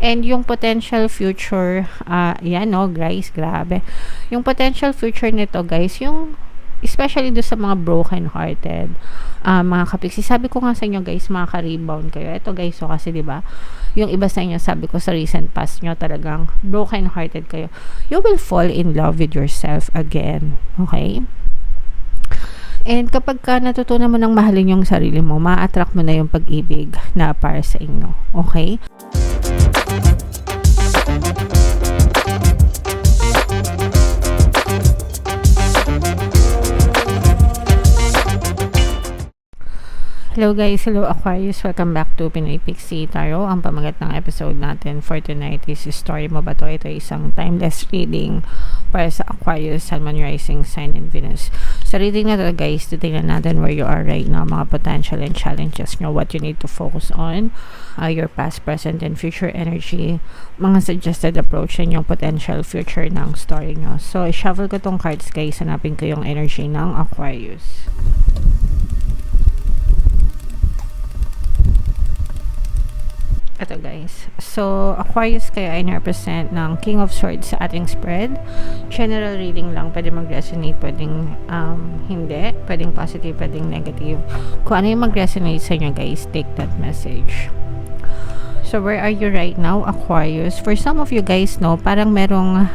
And yung potential future, yan no guys, grabe. Yung potential future nito guys, yung especially do sa mga broken hearted mga kapiksi. Sabi ko nga sa inyo guys, makaka-rebound kayo. Ito guys, so kasi 'di ba? Yung iba sa inyo, sabi ko sa recent past nyo, talagang broken hearted kayo. You will fall in love with yourself again. Okay? And kapag ka natutunan mo ng mahalin yung sarili mo, ma-attract mo na yung pag-ibig na para sa inyo. Okay? Hello guys, hello Aquarius, welcome back to Pinoy Pixie Tarot. Ang pamagat ng episode natin for tonight is Story Mo Ba To? Ito ay isang timeless reading para sa Aquarius, Sun, Moon, Rising, Sign, and Venus. Sa reading na to guys, titingnan natin where you are right now, mga potential and challenges nyo, what you need to focus on, your past, present, and future energy, mga suggested approach, and yung potential future ng story nyo. So, i-shuffle ko tong cards guys, hanapin ko yung energy ng Aquarius. Ito guys. So, Aquarius kayo ay na-represent ng King of Swords sa ating spread. General reading lang. Pwede mag-resonate, pwedeng hindi. Pwedeng positive, pwedeng negative. Kung ano yung mag-resonate sa inyo guys, take that message. So, where are you right now, Aquarius? For some of you guys, no, parang merong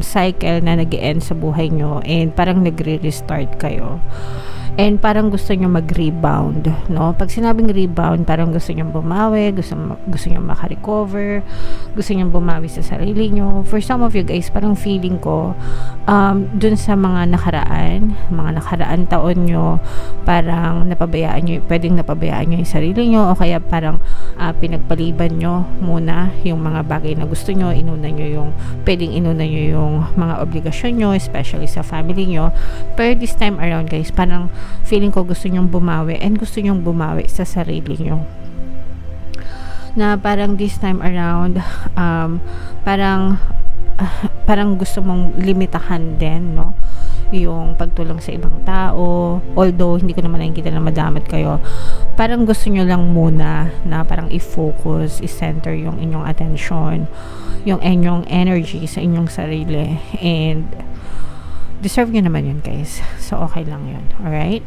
cycle na nag-end sa buhay nyo and parang nagre-restart kayo. And parang gusto nyo mag-rebound, no? Pag sinabing rebound, parang gusto nyo bumawi, gusto nyo makarecover, gusto nyo bumawi sa sarili nyo. For some of you guys, parang feeling ko, dun sa mga nakaraan taon nyo, parang napabayaan nyo, pwedeng napabayaan nyo yung sarili nyo, o kaya parang pinagpaliban nyo muna yung mga bagay na gusto nyo, pwedeng inuna nyo yung mga obligasyon nyo, especially sa family nyo. Pero this time around guys, parang feeling ko gusto nyong bumawi and gusto nyong bumawi sa sarili nyo. Na parang this time around, parang gusto mong limitahan din, no? Yung pagtulong sa ibang tao. Although, hindi ko naman nakikita na madamat kayo. Parang gusto nyo lang muna na parang i-focus, i-center yung inyong attention, yung inyong energy sa inyong sarili. And deserve nyo naman yun guys. So okay lang yun. Alright?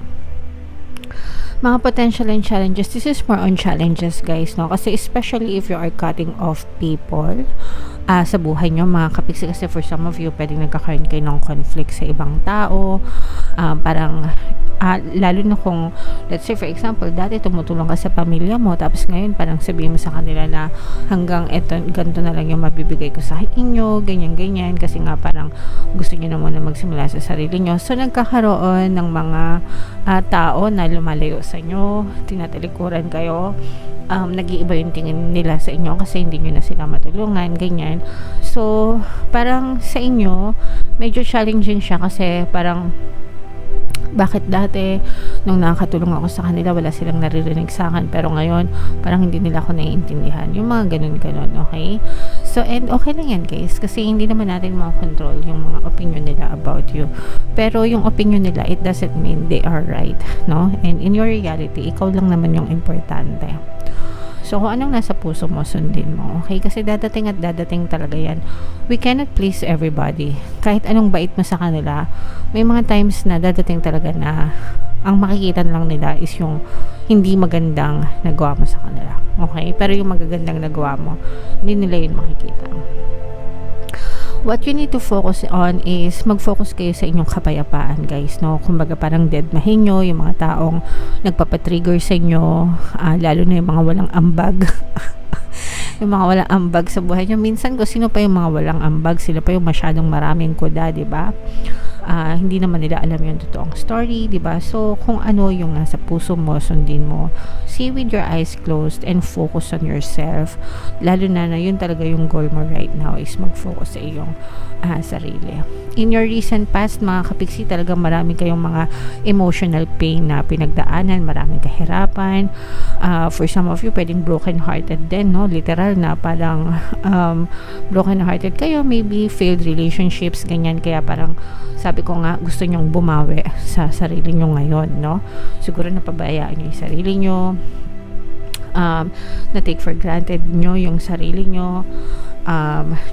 Mga potential and challenges. This is more on challenges guys, no? Kasi especially if you are cutting off people sa buhay nyo, mga kapiksi. Kasi for some of you, pwedeng nagkakaroon kayo ng conflict sa ibang tao. Lalo na kung, let's say for example, dati tumutulong ka sa pamilya mo, tapos ngayon parang sabihin mo sa kanila na hanggang ganito na lang yung mabibigay ko sa inyo, ganyan, kasi nga parang gusto nyo na muna magsimula sa sarili nyo. So nagkakaroon ng mga tao na lumalayo sa inyo, tinatalikuran kayo, nag-iiba yung tingin nila sa inyo kasi hindi nyo na sila matulungan, ganyan. So parang sa inyo medyo challenging siya kasi parang bakit dati nung nakakatulong ako sa kanila wala silang naririnig sa akin, pero ngayon parang hindi nila ako naiintindihan, yung mga ganun, okay? So, and okay lang yan guys, kasi hindi naman natin makakontrol yung mga opinion nila about you, pero yung opinion nila, it doesn't mean they are right, no? And in your reality, ikaw lang naman yung importante. So, kung anong nasa puso mo, sundin mo. Okay? Kasi dadating at dadating talaga yan. We cannot please everybody. Kahit anong bait mo sa kanila, may mga times na dadating talaga na ang makikita lang nila is yung hindi magandang nagawa mo sa kanila. Okay? Pero yung magagandang nagawa mo, hindi nila yun makikita. What you need to focus on is mag-focus kayo sa inyong kapayapaan guys, no? Kumbaga parang deadmahin nyo yung mga taong nagpapatrigger sa inyo, lalo na yung mga walang ambag. Yung mga walang ambag sa buhay nyo. Minsan ko, sino pa yung mga walang ambag? Sila pa yung masyadong maraming kuda, diba? Hindi naman nila alam yung totoong story, diba? So, kung ano yung nasa puso mo, sundin mo. See with your eyes closed and focus on yourself. Lalo na yun talaga yung goal mo right now is mag-focus sa iyong sarili. In your recent past, mga kapiksi, talagang marami kayong mga emotional pain na pinagdaanan, maraming kahirapan. For some of you, pwedeng broken-hearted din, no? Literal na parang broken-hearted kayo, maybe failed relationships, ganyan. Kaya parang sabi ko nga, gusto nyong bumawi sa sarili nyo ngayon, no? Siguro napabayaan nyo yung sarili nyo. na take for granted nyo yung sarili nyo,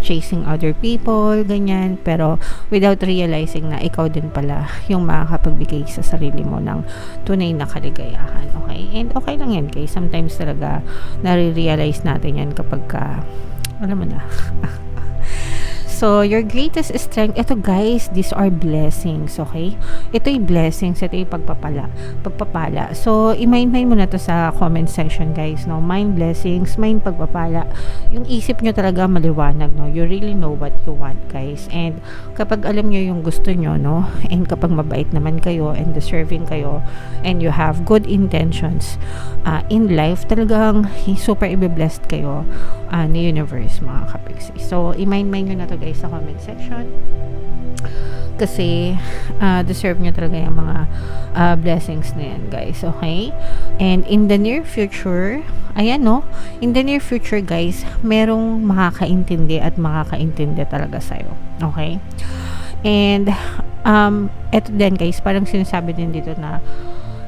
chasing other people, ganyan, pero without realizing na ikaw din pala yung makakapagbigay sa sarili mo ng tunay na kaligayahan, okay? And okay lang yan, guys. Sometimes talaga nare-realize natin yan kapag alam mo na. So, your greatest strength, ito guys, these are blessings, okay? Ito'y blessings, ito'y pagpapala. So, i-mind mo na to sa comment section, guys, no? Mind blessings, mind pagpapala. Yung isip nyo talaga maliwanag, no? You really know what you want, guys. And kapag alam nyo yung gusto nyo, no? And kapag mabait naman kayo and deserving kayo and you have good intentions in life, talagang super i-blessed kayo ni universe, mga kapiksi. So, i-mind nyo na to, guys, sa comment section kasi deserve nyo talaga yung mga blessings na yan, guys, okay? And in the near future, ayan, no, in the near future, guys, merong makakaintindi at makakaintindi talaga sa'yo, okay? And eto din, guys, parang sinasabi din dito na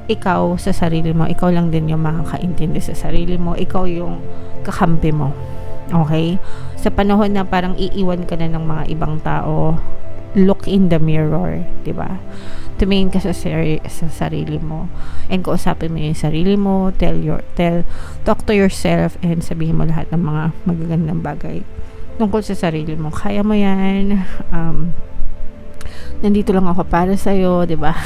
ikaw sa sarili mo, ikaw lang din yung makakaintindi sa sarili mo, ikaw yung kakampi mo, okay? Sa panahon na parang iiwan ka na ng mga ibang tao, look in the mirror, diba? Tumingin ka sa sarili mo and kausapin mo yung sarili mo, talk to yourself and sabihin mo lahat ng mga magagandang bagay tungkol sa sarili mo. Kaya mo yan, nandito lang ako para sa'yo, diba?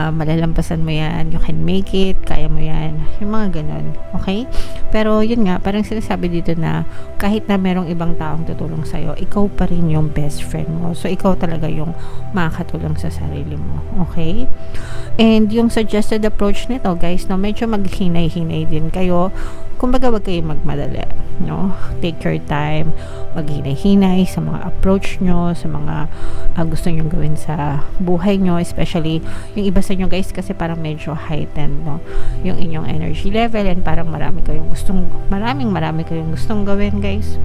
Malalampasan mo yan, you can make it, kaya mo yan, yung mga ganun, okay? Pero yun nga, parang sinasabi dito na kahit na merong ibang taong tutulong sa'yo, ikaw pa rin yung best friend mo, so ikaw talaga yung makakatulong sa sarili mo, okay? And yung suggested approach nito, guys, no, medyo maghinay-hinay din kayo. Kumbaga, wag kayong magmadali, no? Take your time, maghinay-hinay sa mga approach nyo, sa mga gusto nyo gawin sa buhay nyo, especially yung iba sa nyo, guys, kasi parang medyo heightened, no? Yung inyong energy level and parang marami kayong gustong gawin, guys.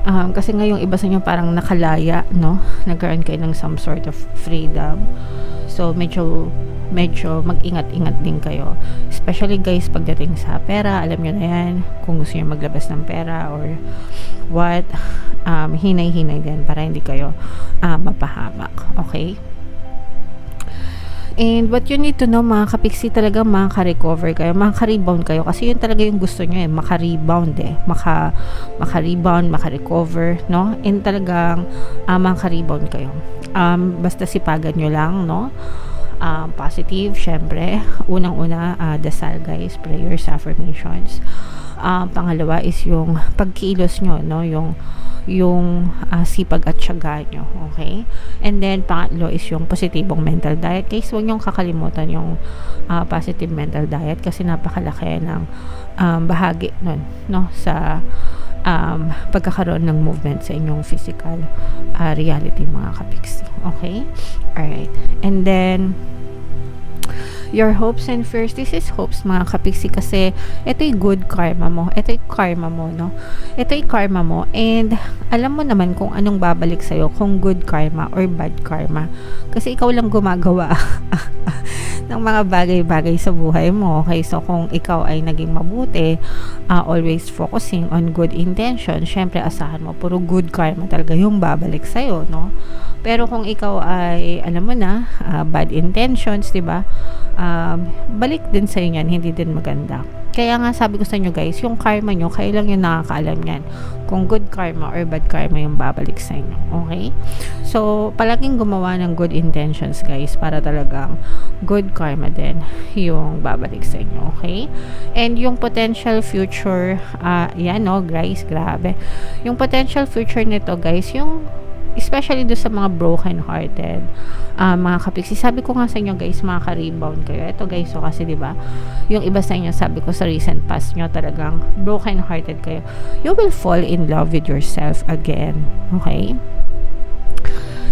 Kasi nga yung iba sa nyo parang nakalaya, no? Nagkaroon kayo ng some sort of freedom. So, medyo mag-ingat-ingat din kayo. Especially, guys, pagdating sa pera, alam nyo na yan, kung gusto nyo maglabas ng pera or what, hinay-hinay din para hindi kayo mapahamak. Okay? And what you need to know, mga kapiksi, talaga makaka-recover kayo, makaka-rebound kayo, kasi yun talaga yung gusto nyo, maka-rebound, maka-rebound, maka-recover, no? And talagang makaka-rebound kayo. Basta sipagan nyo lang, no? Positive, syempre, unang-una, dasal, guys, prayers, affirmations. Pangalawa is yung pagkilos nyo, no? Yung sipag at tiyaga nyo, okay? And then pangatlo is yung positibong mental diet, guys. Huwag nyong kakalimutan yung positive mental diet kasi napakalaki ng bahagi nun, no, sa pagkakaroon ng movement sa inyong physical reality, mga kapiksi, okay? Alright, and then your hopes and fears. This is hopes, mga kapiksi, kasi ito'y good karma mo. Ito'y karma mo, no? Ito'y karma mo. And alam mo naman kung anong babalik sa'yo, kung good karma or bad karma. Kasi ikaw lang gumagawa ng mga bagay-bagay sa buhay mo. Okay, so kung ikaw ay naging mabuti, always focusing on good intention, syempre asahan mo, puro good karma talaga yung babalik sa'yo, no? Pero kung ikaw ay, alam mo na, bad intentions, diba? Balik din sa inyo yan, hindi din maganda. Kaya nga sabi ko sa inyo, guys, yung karma nyo, kayo lang yung nakakaalam yan kung good karma or bad karma yung babalik sa inyo, okay? So, palaging gumawa ng good intentions, guys, para talagang good karma din yung babalik sa inyo, okay? And yung potential future, yan, no, guys, grabe. Yung potential future nito, guys, yung especially do sa mga broken hearted mga kapiksi, sabi ko nga sa inyo, guys, makaka-rebound kayo. Ito, guys, so kasi diba, yung iba sa inyo, sabi ko sa recent past nyo, talagang broken hearted kayo. You will fall in love with yourself again, okay?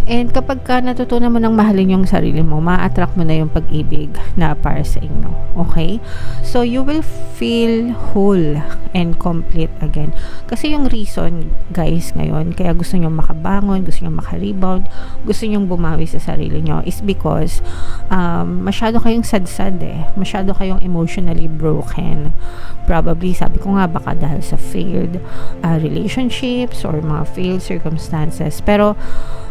And kapag ka natutunan mo ng mahalin yung sarili mo, ma-attract mo na yung pag-ibig na para sa inyo. Okay? So, you will feel whole and complete again. Kasi yung reason, guys, ngayon, kaya gusto nyo makabangon, gusto nyo makarebound, gusto nyo bumawi sa sarili nyo, is because masyado kayong sad-sad eh. Masyado kayong emotionally broken. Probably, sabi ko nga, baka dahil sa failed relationships or mga failed circumstances. Pero,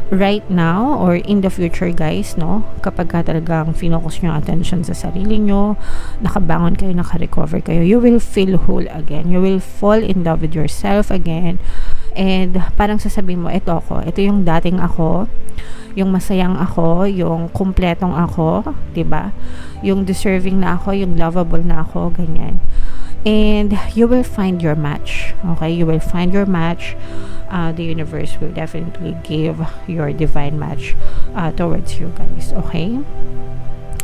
right now or in the future, guys, no, kapag ka talagang finocus nyo attention sa sarili nyo, nakabangon kayo, nakarecover kayo, you will feel whole again. You will fall in love with yourself again. And parang sasabihin mo, ito ako, ito yung dating ako, yung masayang ako, yung kumpletong ako, 'di ba? Yung deserving na ako, yung lovable na ako, ganyan. And you will find your match. Okay? You will find your match. The universe will definitely give your divine match towards you, guys. Okay?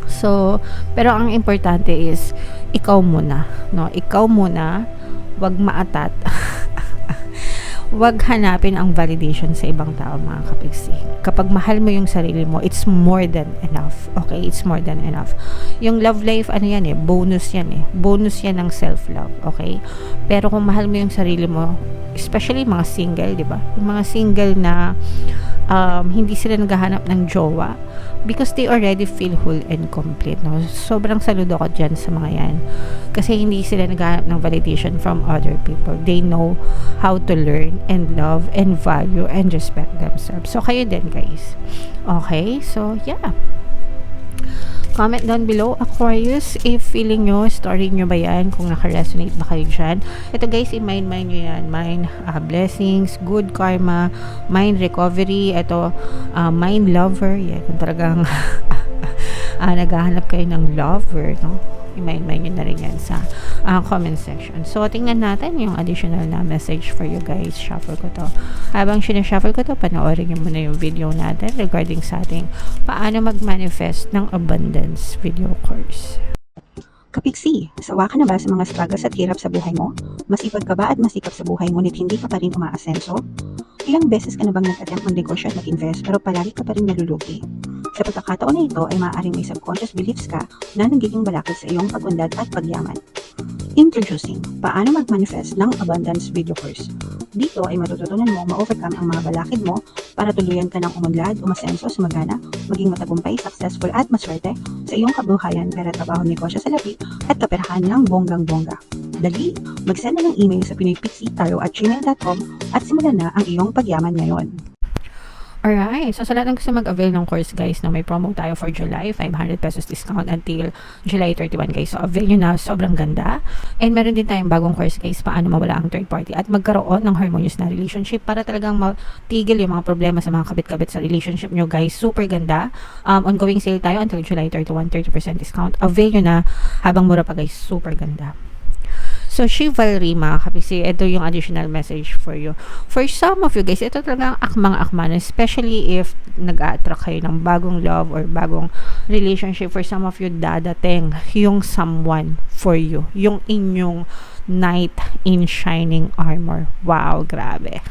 So, pero ang importante is ikaw muna, no? Ikaw muna, wag maatat. Wag hanapin ang validation sa ibang tao, mga kapiksi. Kapag mahal mo yung sarili mo, it's more than enough. Okay? It's more than enough. Yung love life, ano yan eh, bonus yan eh. Bonus yan ng self-love. Okay? Pero kung mahal mo yung sarili mo, especially mga single, di ba? Yung mga single na hindi sila naghahanap ng jowa because they already feel whole and complete, no? Sobrang saludo ko dyan sa mga yan kasi hindi sila naghahanap ng validation from other people. They know how to learn and love and value and respect themselves. So kayo din, guys. Okay? So yeah, comment down below, Aquarius, if feeling nyo, story nyo ba yan, kung naka-resonate ba kayo dyan. Ito, guys, i-mind nyo yan. Mind blessings, good karma, mind recovery, ito, mind lover. Yeah, kung talagang naghahanap kayo ng lover, no? I-mind nyo na rin yan sa comment section. So, tingnan natin yung additional na message for you guys. Shuffle ko to. Habang sinashuffle ko to, panoorin nyo muna yung video natin regarding sa ating paano mag-manifest ng abundance video course. Kapiksi, sawa ka na ba sa mga struggles at hirap sa buhay mo? Masipag ka ba at masikap sa buhay ngunit hindi ka pa rin umaasenso? Ilang beses ka na bang nag-attempt ng negosyo at mag-invest pero palagi ka pa rin nalulugi? Sa pagkakataon na ito ay maaaring may subconscious beliefs ka na nagiging balakid sa iyong pag-unlad at pagyaman. Introducing, paano mag-manifest ng abundance video course. Dito ay matututunan mo ma-overcome ang mga balakid mo para tuluyan ka ng umunlad, umasenso, sumagana, maging matagumpay, successful at maswerte sa iyong kabuhayan, pera, trabaho, negosyo sa lapi at kaperahan ng bonggang-bongga. Dali, mag-send na ng email sa pinoypixie@gmail.com at simulan na ang iyong pagyaman ngayon. Alright, so sa lahat ng gusto mag-avail ng course, guys, no, may promo tayo for July, 500 pesos discount until July 31, guys. So avail nyo na, sobrang ganda. And meron din tayong bagong course, guys, paano mawala ang third party at magkaroon ng harmonious na relationship para talagang matigil yung mga problema sa mga kabit-kabit sa relationship nyo, guys. Super ganda. Ongoing sale tayo until July 31, 30% discount. Avail nyo na habang mura pa, guys. Super ganda. So, Chivalry, mga kapiksi, ito yung additional message for you. For some of you guys, ito talagang akmang-akman, especially if nag-a-attract kayo ng bagong love or bagong relationship. For some of you, dadating yung someone for you. Yung inyong knight in shining armor. Wow, grabe.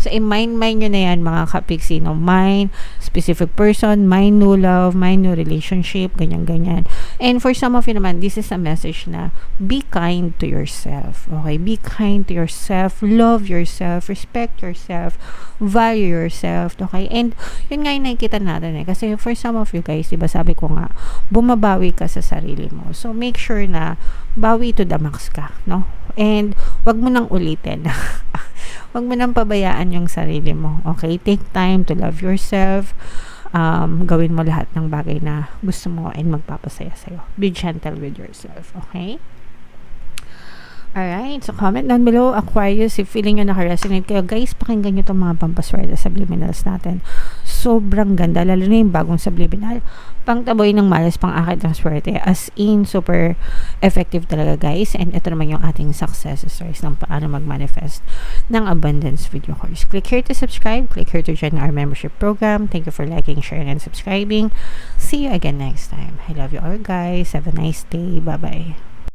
So, i-mind nyo na yan, mga kapiksi, no? Mind specific person, mind new love, mind new relationship, ganyan-ganyan. And for some of you naman, this is a message na be kind to yourself. Okay? Be kind to yourself, love yourself, respect yourself, value yourself. Okay? And yun nga yung nakikita natin eh. Kasi for some of you guys, diba sabi ko nga, bumabawi ka sa sarili mo. So, make sure na bawi to the max ka, no? And wag mo nang ulitin. Wag mo nang pabayaan yung sarili mo. Okay? Take time to love yourself. Gawin mo lahat ng bagay na gusto mo and magpapasaya sa'yo. Be gentle with yourself. Okay? Alright, so comment down below, Aquarius, if feeling nyo naka-resonate kayo, guys, pakinggan nyo itong mga pampaswerte subliminals natin. Sobrang ganda, lalo na yung bagong subliminal. Pangtaboy ng malas, pang-akit ng swerte. As in, super effective talaga, guys. And ito naman yung ating success stories ng paano mag-manifest ng abundance video course. Click here to subscribe. Click here to join our membership program. Thank you for liking, sharing, and subscribing. See you again next time. I love you all, guys. Have a nice day. Bye-bye.